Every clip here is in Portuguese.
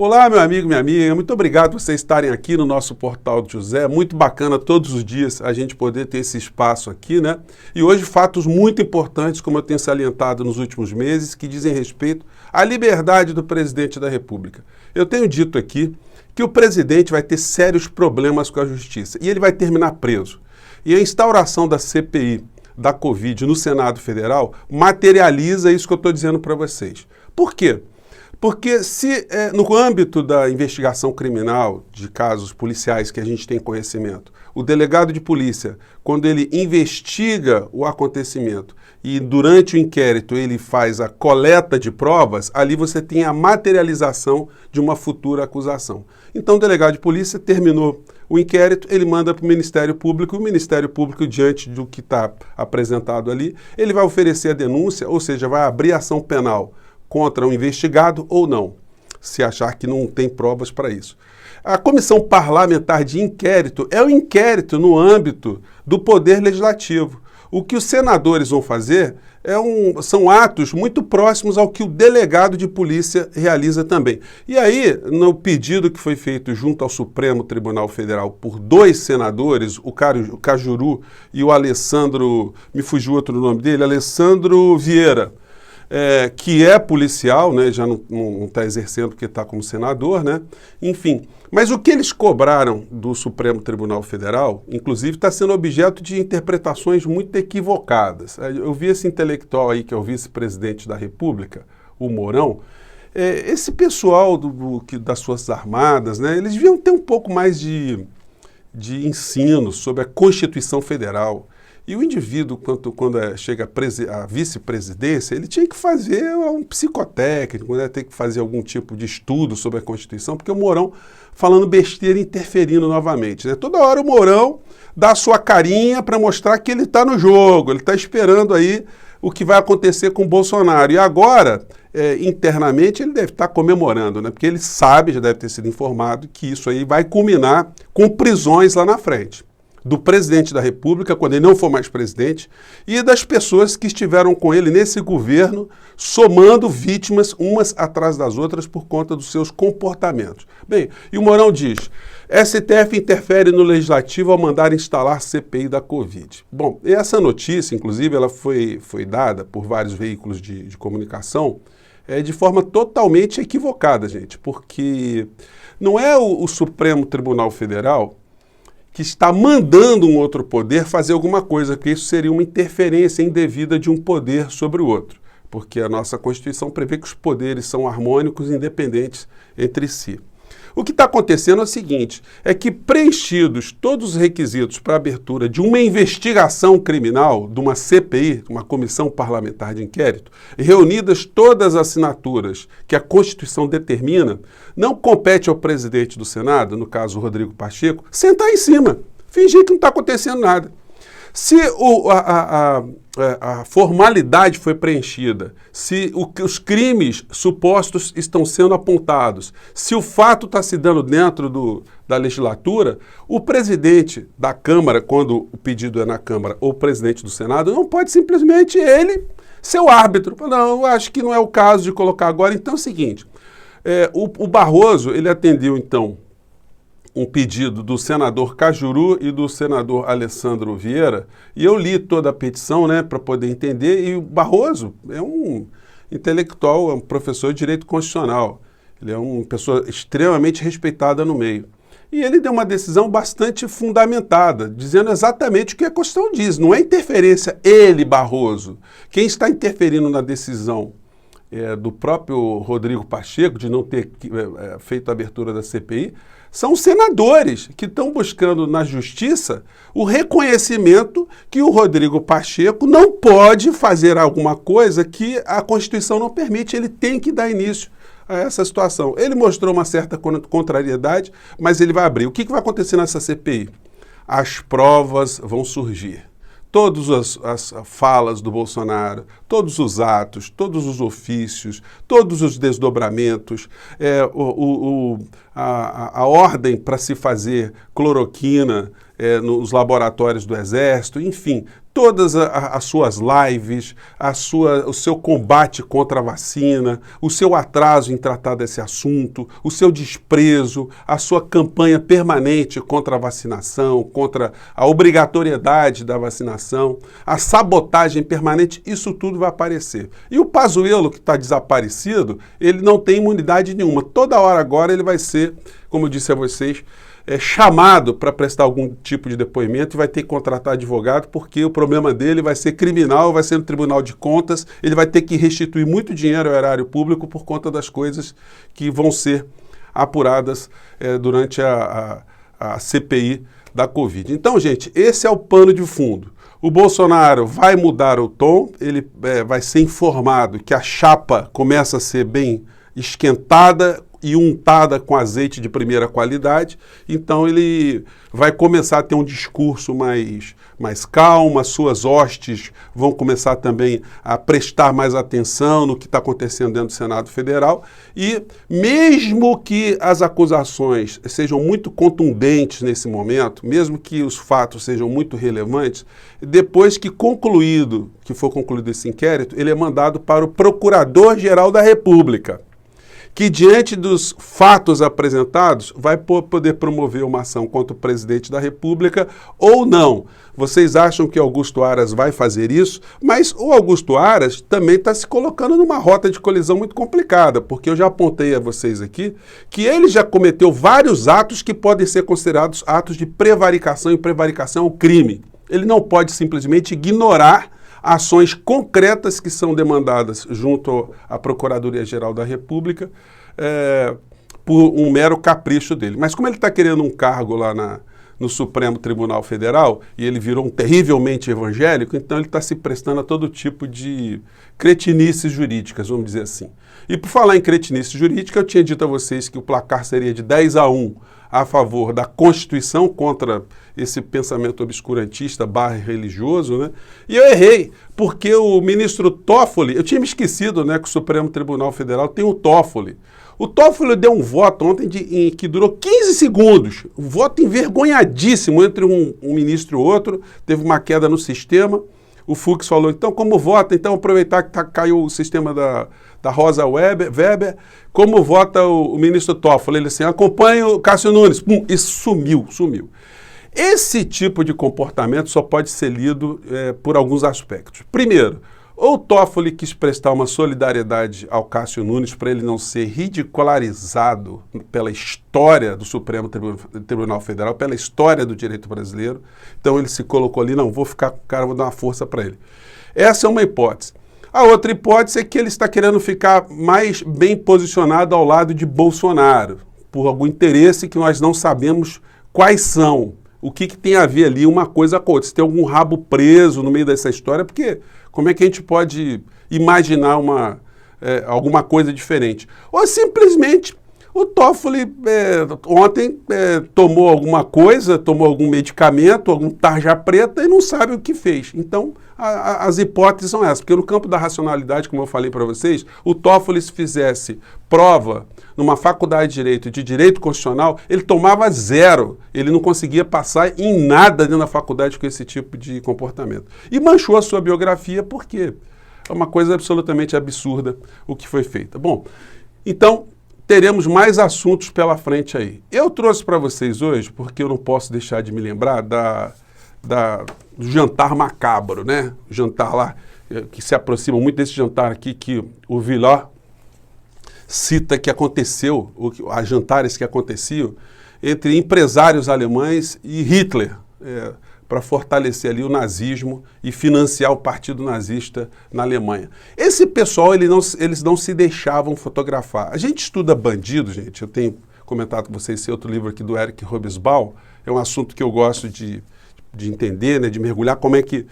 Olá, meu amigo, minha amiga, muito obrigado por vocês estarem aqui no nosso Portal de José, muito bacana todos os dias a gente poder ter esse espaço aqui, né? E hoje fatos muito importantes, como eu tenho salientado nos últimos meses, que dizem respeito à liberdade do presidente da República. Eu tenho dito aqui que o presidente vai ter sérios problemas com a justiça e ele vai terminar preso. E a instauração da CPI da Covid no Senado Federal materializa isso que eu estou dizendo para vocês. Por quê? Porque se no âmbito da investigação criminal de casos policiais que a gente tem conhecimento, o delegado de polícia, quando ele investiga o acontecimento e durante o inquérito ele faz a coleta de provas, ali você tem a materialização de uma futura acusação. Então o delegado de polícia terminou o inquérito, ele manda para o Ministério Público, e o Ministério Público, diante do que está apresentado ali, ele vai oferecer a denúncia, ou seja, vai abrir ação penal contra um investigado ou não, se achar que não tem provas para isso. A Comissão Parlamentar de Inquérito é o inquérito no âmbito do Poder Legislativo. O que os senadores vão fazer são atos muito próximos ao que o delegado de polícia realiza também. E aí, no pedido que foi feito junto ao Supremo Tribunal Federal por dois senadores, o Cajuru e o Alessandro, me fugiu outro nome dele, Alessandro Vieira, que é policial, né, já não está exercendo porque está como senador, né? Enfim. Mas o que eles cobraram do Supremo Tribunal Federal, inclusive, está sendo objeto de interpretações muito equivocadas. Eu vi esse intelectual aí, que é o vice-presidente da República, o Mourão, esse pessoal das Forças Armadas, né, eles deviam ter um pouco mais de ensino sobre a Constituição Federal. E o indivíduo, quando chega à vice-presidência, ele tinha que fazer um psicotécnico, né? Tem que fazer algum tipo de estudo sobre a Constituição, porque o Mourão falando besteira e interferindo novamente, né? Toda hora o Mourão dá a sua carinha para mostrar que ele está no jogo, ele está esperando aí o que vai acontecer com o Bolsonaro. E agora, internamente, ele deve estar comemorando, né? Porque ele sabe, já deve ter sido informado, que isso aí vai culminar com prisões lá na frente do presidente da República, quando ele não for mais presidente, e das pessoas que estiveram com ele nesse governo, somando vítimas umas atrás das outras por conta dos seus comportamentos. Bem, e o Mourão diz, STF interfere no Legislativo ao mandar instalar CPI da Covid. Bom, essa notícia, inclusive, ela foi dada por vários veículos de comunicação de forma totalmente equivocada, gente, porque não é o Supremo Tribunal Federal que está mandando um outro poder fazer alguma coisa, que isso seria uma interferência indevida de um poder sobre o outro, porque a nossa Constituição prevê que os poderes são harmônicos e independentes entre si. O que está acontecendo é o seguinte, é que preenchidos todos os requisitos para a abertura de uma investigação criminal, de uma CPI, uma Comissão Parlamentar de Inquérito, reunidas todas as assinaturas que a Constituição determina, não compete ao presidente do Senado, no caso Rodrigo Pacheco, sentar em cima, fingir que não está acontecendo nada. Se a formalidade foi preenchida, se os crimes supostos estão sendo apontados, se o fato está se dando dentro da legislatura, o presidente da Câmara, quando o pedido é na Câmara, ou o presidente do Senado, não pode simplesmente ele ser o árbitro. Não, eu acho que não é o caso de colocar agora. Então é o seguinte, o Barroso, ele atendeu então um pedido do senador Cajuru e do senador Alessandro Vieira, e eu li toda a petição, né, para poder entender, e o Barroso é um intelectual, é um professor de direito constitucional, ele é uma pessoa extremamente respeitada no meio. E ele deu uma decisão bastante fundamentada, dizendo exatamente o que a Constituição diz, não é interferência ele, Barroso. Quem está interferindo na decisão do próprio Rodrigo Pacheco, de não ter feito a abertura da CPI, são os senadores que estão buscando na justiça o reconhecimento que o Rodrigo Pacheco não pode fazer alguma coisa que a Constituição não permite, ele tem que dar início a essa situação. Ele mostrou uma certa contrariedade, mas ele vai abrir. O que vai acontecer nessa CPI? As provas vão surgir. Todas as falas do Bolsonaro, todos os atos, todos os ofícios, todos os desdobramentos, a ordem para se fazer cloroquina nos laboratórios do Exército, enfim, todas as suas lives, o seu combate contra a vacina, o seu atraso em tratar desse assunto, o seu desprezo, a sua campanha permanente contra a vacinação, contra a obrigatoriedade da vacinação, a sabotagem permanente, isso tudo vai aparecer. E o Pazuello, que está desaparecido, ele não tem imunidade nenhuma. Toda hora agora ele vai ser, como eu disse a vocês, chamado para prestar algum tipo de depoimento e vai ter que contratar advogado, porque o problema dele vai ser criminal, vai ser no Tribunal de Contas, ele vai ter que restituir muito dinheiro ao erário público por conta das coisas que vão ser apuradas durante a CPI da Covid. Então, gente, esse é o pano de fundo. O Bolsonaro vai mudar o tom, ele vai ser informado que a chapa começa a ser bem esquentada e untada com azeite de primeira qualidade, então ele vai começar a ter um discurso mais calmo, as suas hostes vão começar também a prestar mais atenção no que está acontecendo dentro do Senado Federal e mesmo que as acusações sejam muito contundentes nesse momento, mesmo que os fatos sejam muito relevantes, depois que for concluído esse inquérito, ele é mandado para o Procurador-Geral da República, que diante dos fatos apresentados vai poder promover uma ação contra o presidente da República ou não. Vocês acham que Augusto Aras vai fazer isso? Mas o Augusto Aras também está se colocando numa rota de colisão muito complicada, porque eu já apontei a vocês aqui que ele já cometeu vários atos que podem ser considerados atos de prevaricação, e prevaricação é um crime. Ele não pode simplesmente ignorar ações concretas que são demandadas junto à Procuradoria-Geral da República por um mero capricho dele. Mas como ele está querendo um cargo lá no Supremo Tribunal Federal e ele virou um terrivelmente evangélico, então ele está se prestando a todo tipo de cretinices jurídicas, vamos dizer assim. E por falar em cretinice jurídica, eu tinha dito a vocês que o placar seria de 10-1 a favor da Constituição contra esse pensamento obscurantista /religioso, né? E eu errei, porque o ministro Toffoli, eu tinha me esquecido, né, que o Supremo Tribunal Federal tem o Toffoli. O Toffoli deu um voto ontem que durou 15 segundos, um voto envergonhadíssimo entre um ministro e outro, teve uma queda no sistema. O Fux falou, então como vota? Então aproveitar que caiu o sistema da Rosa Weber, como vota o ministro Toffoli? Ele assim, acompanha o Cássio Nunes, pum, e sumiu. Esse tipo de comportamento só pode ser lido por alguns aspectos. Primeiro, ou o Toffoli quis prestar uma solidariedade ao Cássio Nunes para ele não ser ridicularizado pela história do Supremo Tribunal Federal, pela história do direito brasileiro. Então ele se colocou ali, não, vou ficar com o cara, vou dar uma força para ele. Essa é uma hipótese. A outra hipótese é que ele está querendo ficar mais bem posicionado ao lado de Bolsonaro, por algum interesse que nós não sabemos quais são. O que tem a ver ali uma coisa com outra? Se tem algum rabo preso no meio dessa história, porque como é que a gente pode imaginar alguma coisa diferente? Ou simplesmente o Toffoli ontem tomou alguma coisa, tomou algum medicamento, algum tarja preta e não sabe o que fez. Então, as hipóteses são essas, porque no campo da racionalidade, como eu falei para vocês, o Toffoli, se fizesse prova numa faculdade de Direito Constitucional, ele tomava 0, ele não conseguia passar em nada dentro da faculdade com esse tipo de comportamento. E manchou a sua biografia porque é uma coisa absolutamente absurda o que foi feito. Bom, então teremos mais assuntos pela frente aí. Eu trouxe para vocês hoje, porque eu não posso deixar de me lembrar do jantar macabro, né? O jantar lá, que se aproxima muito desse jantar aqui, que o Villard cita que aconteceu, as jantares que aconteciam entre empresários alemães e Hitler, para fortalecer ali o nazismo e financiar o partido nazista na Alemanha. Esse pessoal, eles não se deixavam fotografar. A gente estuda bandido, gente, eu tenho comentado com vocês esse outro livro aqui do Eric Hobsbawm, é um assunto que eu gosto de entender, né, de mergulhar como é que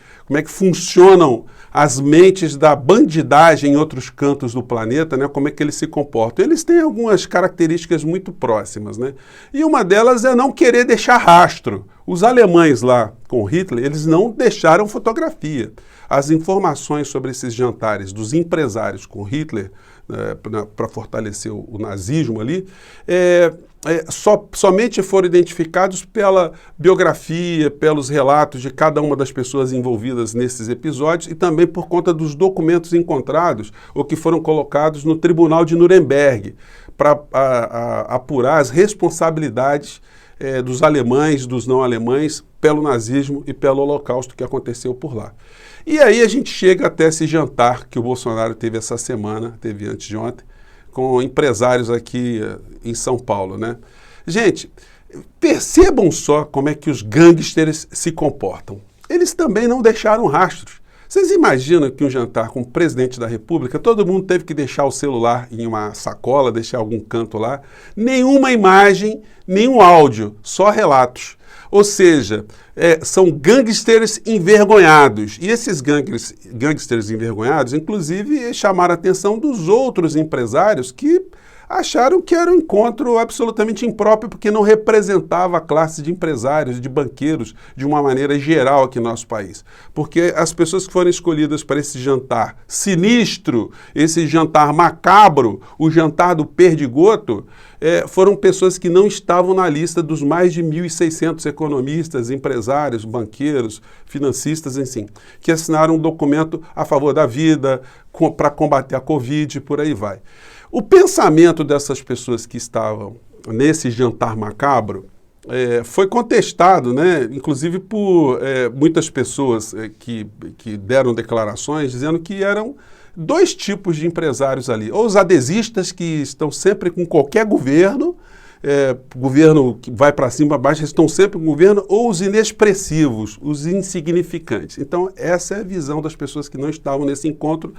funcionam as mentes da bandidagem em outros cantos do planeta, né, como é que eles se comportam. Eles têm algumas características muito próximas, né, e uma delas é não querer deixar rastro. Os alemães lá com Hitler, eles não deixaram fotografia. As informações sobre esses jantares dos empresários com Hitler para fortalecer o nazismo ali, somente foram identificados pela biografia, pelos relatos de cada uma das pessoas envolvidas nesses episódios e também por conta dos documentos encontrados ou que foram colocados no Tribunal de Nuremberg para apurar as responsabilidades dos alemães, dos não alemães, pelo nazismo e pelo Holocausto que aconteceu por lá. E aí a gente chega até esse jantar que o Bolsonaro teve essa semana, teve antes de ontem, com empresários aqui em São Paulo, né? Gente, percebam só como é que os gangsters se comportam. Eles também não deixaram rastros. Vocês imaginam que um jantar com o presidente da República, todo mundo teve que deixar o celular em uma sacola, deixar algum canto lá, nenhuma imagem, nenhum áudio, só relatos. Ou seja, são gangsters envergonhados. E esses gangsters envergonhados, inclusive, chamaram a atenção dos outros empresários que acharam que era um encontro absolutamente impróprio porque não representava a classe de empresários, de banqueiros, de uma maneira geral aqui no nosso país. Porque as pessoas que foram escolhidas para esse jantar sinistro, esse jantar macabro, o jantar do perdigoto, foram pessoas que não estavam na lista dos mais de 1.600 economistas, empresários, banqueiros, financistas, enfim, que assinaram um documento a favor da vida, para combater a Covid e por aí vai. O pensamento dessas pessoas que estavam nesse jantar macabro foi contestado, né, inclusive por muitas pessoas que deram declarações dizendo que eram dois tipos de empresários ali. Ou os adesistas que estão sempre com qualquer governo, governo que vai para cima, para baixo, eles estão sempre com o governo, ou os inexpressivos, os insignificantes. Então, essa é a visão das pessoas que não estavam nesse encontro,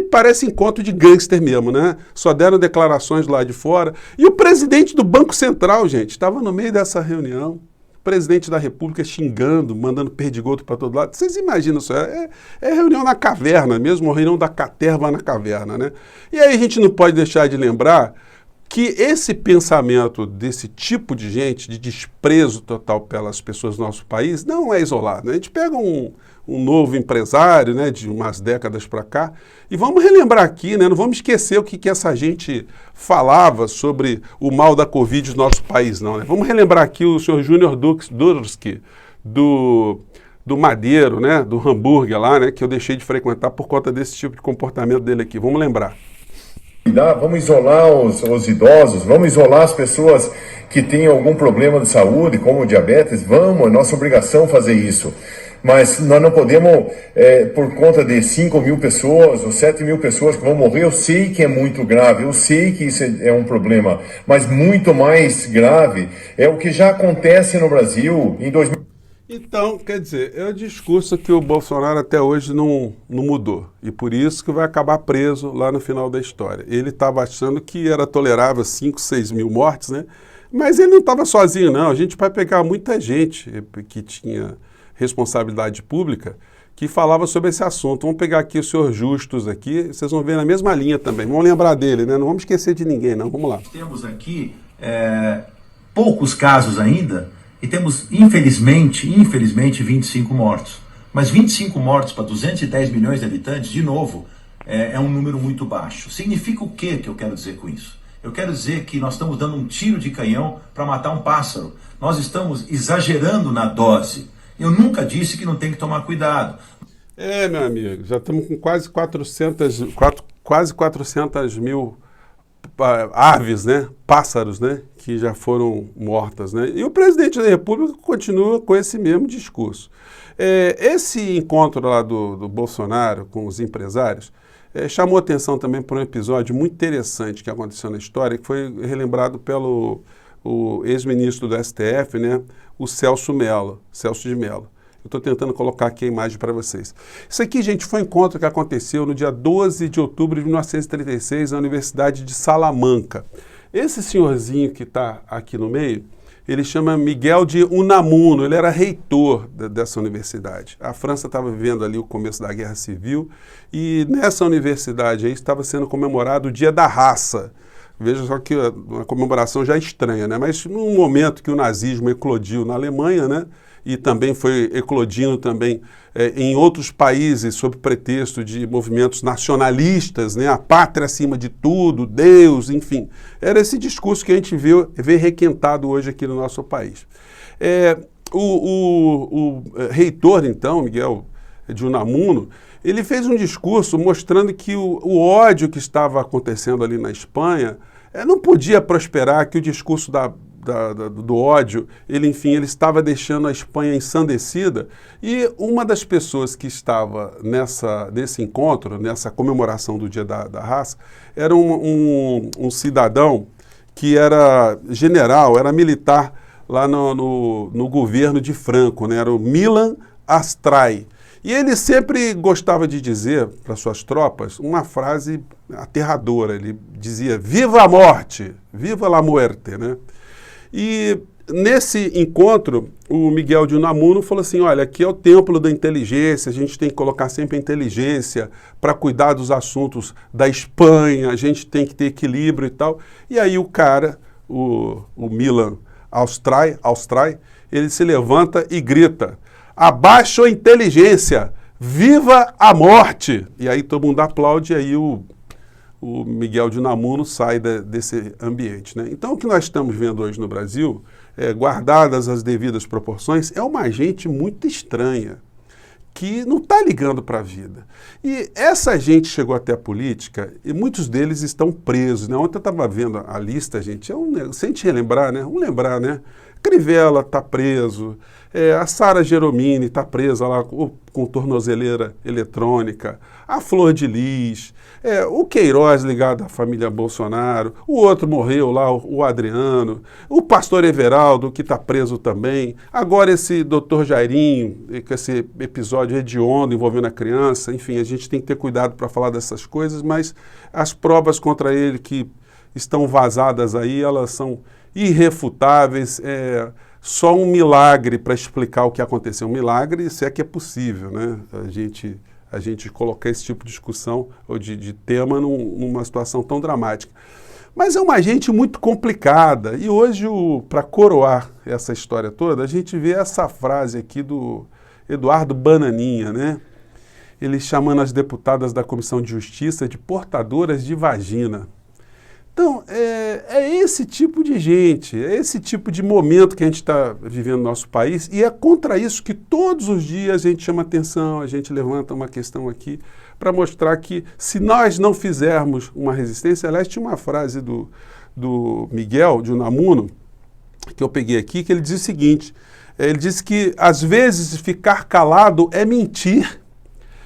parece encontro de gangster mesmo, né? Só deram declarações lá de fora. E o presidente do Banco Central, gente, estava no meio dessa reunião, presidente da República xingando, mandando perdigoto para todo lado. Vocês imaginam isso? É reunião na caverna mesmo, a reunião da caterva na caverna, né? E aí a gente não pode deixar de lembrar que esse pensamento desse tipo de gente, de desprezo total pelas pessoas do nosso país, não é isolado, né? A gente pega um novo empresário, né, de umas décadas para cá, e vamos relembrar aqui, né, não vamos esquecer o que essa gente falava sobre o mal da Covid no nosso país, não, né? Vamos relembrar aqui o senhor Júnior Durski, do Madeiro, né, do hambúrguer lá, né, que eu deixei de frequentar por conta desse tipo de comportamento dele aqui. Vamos lembrar. Vamos isolar os idosos, vamos isolar as pessoas que têm algum problema de saúde, como diabetes, é nossa obrigação fazer isso. Mas nós não podemos, por conta de 5.000 pessoas ou 7.000 pessoas que vão morrer, eu sei que é muito grave, eu sei que isso é um problema, mas muito mais grave é o que já acontece no Brasil em 2000. Então, quer dizer, é o discurso que o Bolsonaro até hoje não mudou. E por isso que vai acabar preso lá no final da história. Ele estava achando que era tolerável 5, 6 mil mortes, né? Mas ele não estava sozinho, não. A gente vai pegar muita gente que tinha responsabilidade pública que falava sobre esse assunto. Vamos pegar aqui o senhor Justus aqui, vocês vão ver na mesma linha também. Vamos lembrar dele, né? Não vamos esquecer de ninguém, não. Vamos lá. Temos aqui poucos casos ainda, e temos, infelizmente, 25 mortos. Mas 25 mortos para 210 milhões de habitantes, de novo, é um número muito baixo. Significa o que eu quero dizer com isso? Eu quero dizer que nós estamos dando um tiro de canhão para matar um pássaro. Nós estamos exagerando na dose. Eu nunca disse que não tem que tomar cuidado. Meu amigo, já estamos com quase 400 mil aves, né, pássaros, né, que já foram mortas, né, e o presidente da República continua com esse mesmo discurso. Esse encontro lá do Bolsonaro com os empresários chamou atenção também por um episódio muito interessante que aconteceu na história, que foi relembrado pelo ex-ministro do STF, né, o Celso de Mello. Eu estou tentando colocar aqui a imagem para vocês. Isso aqui, gente, foi um encontro que aconteceu no dia 12 de outubro de 1936 na Universidade de Salamanca. Esse senhorzinho que está aqui no meio, ele chama Miguel de Unamuno, ele era reitor dessa universidade. A França estava vivendo ali o começo da Guerra Civil e nessa universidade aí estava sendo comemorado o Dia da Raça. Veja só que uma comemoração já estranha, né? Mas num momento que o nazismo eclodiu na Alemanha, né? E também foi eclodindo também em outros países sob pretexto de movimentos nacionalistas, né? A pátria acima de tudo, Deus, enfim. Era esse discurso que a gente vê requentado hoje aqui no nosso país. O reitor, então, Miguel de Unamuno, ele fez um discurso mostrando que o ódio que estava acontecendo ali na Espanha não podia prosperar, que o discurso do ódio, ele estava deixando a Espanha ensandecida. E uma das pessoas que estava nesse encontro, nessa comemoração do Dia da Raça, era um cidadão que era general, era militar lá no governo de Franco, né? Era o Milan Astray. E ele sempre gostava de dizer para suas tropas uma frase aterradora. Ele dizia, viva a morte, viva la muerte, né? E nesse encontro, o Miguel de Unamuno falou assim, olha, aqui é o templo da inteligência, a gente tem que colocar sempre a inteligência para cuidar dos assuntos da Espanha, a gente tem que ter equilíbrio e tal. E aí o cara, o Milan Astray, ele se levanta e grita, abaixo a inteligência, viva a morte! E aí todo mundo aplaude e aí o Miguel de Unamuno sai desse ambiente, né? Então o que nós estamos vendo hoje no Brasil, guardadas as devidas proporções, é uma gente muito estranha, que não está ligando para a vida. E essa gente chegou até a política e muitos deles estão presos, né? Ontem eu estava vendo a lista, gente, se a gente relembrar, né? Vamos lembrar, né? Crivella está preso, a Sara Geromini está presa lá com tornozeleira eletrônica, a Flor de Lis, o Queiroz ligado à família Bolsonaro, o outro morreu lá, o Adriano, o pastor Everaldo que está preso também, agora esse doutor Jairinho, com esse episódio hediondo envolvendo a criança, enfim, a gente tem que ter cuidado para falar dessas coisas, mas as provas contra ele que estão vazadas aí, elas são irrefutáveis, só um milagre para explicar o que aconteceu. Um milagre, se é que é possível, né? A gente colocar esse tipo de discussão ou de tema numa situação tão dramática. Mas é uma gente muito complicada. E hoje, para coroar essa história toda, a gente vê essa frase aqui do Eduardo Bananinha, né? Ele chamando as deputadas da Comissão de Justiça de portadoras de vagina. Então, é esse tipo de gente, é esse tipo de momento que a gente está vivendo no nosso país e é contra isso que todos os dias a gente chama atenção, a gente levanta uma questão aqui para mostrar que se nós não fizermos uma resistência, aliás, tinha uma frase do Miguel de Unamuno, que eu peguei aqui, que ele diz o seguinte, ele disse que às vezes ficar calado é mentir.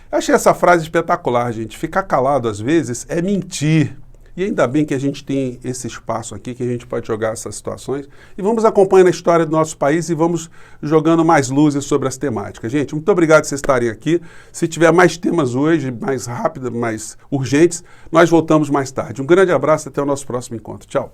Eu achei essa frase espetacular, gente, ficar calado às vezes é mentir. E ainda bem que a gente tem esse espaço aqui, que a gente pode jogar essas situações. E vamos acompanhando a história do nosso país e vamos jogando mais luzes sobre as temáticas. Gente, muito obrigado por vocês estarem aqui. Se tiver mais temas hoje, mais rápidos, mais urgentes, nós voltamos mais tarde. Um grande abraço e até o nosso próximo encontro. Tchau.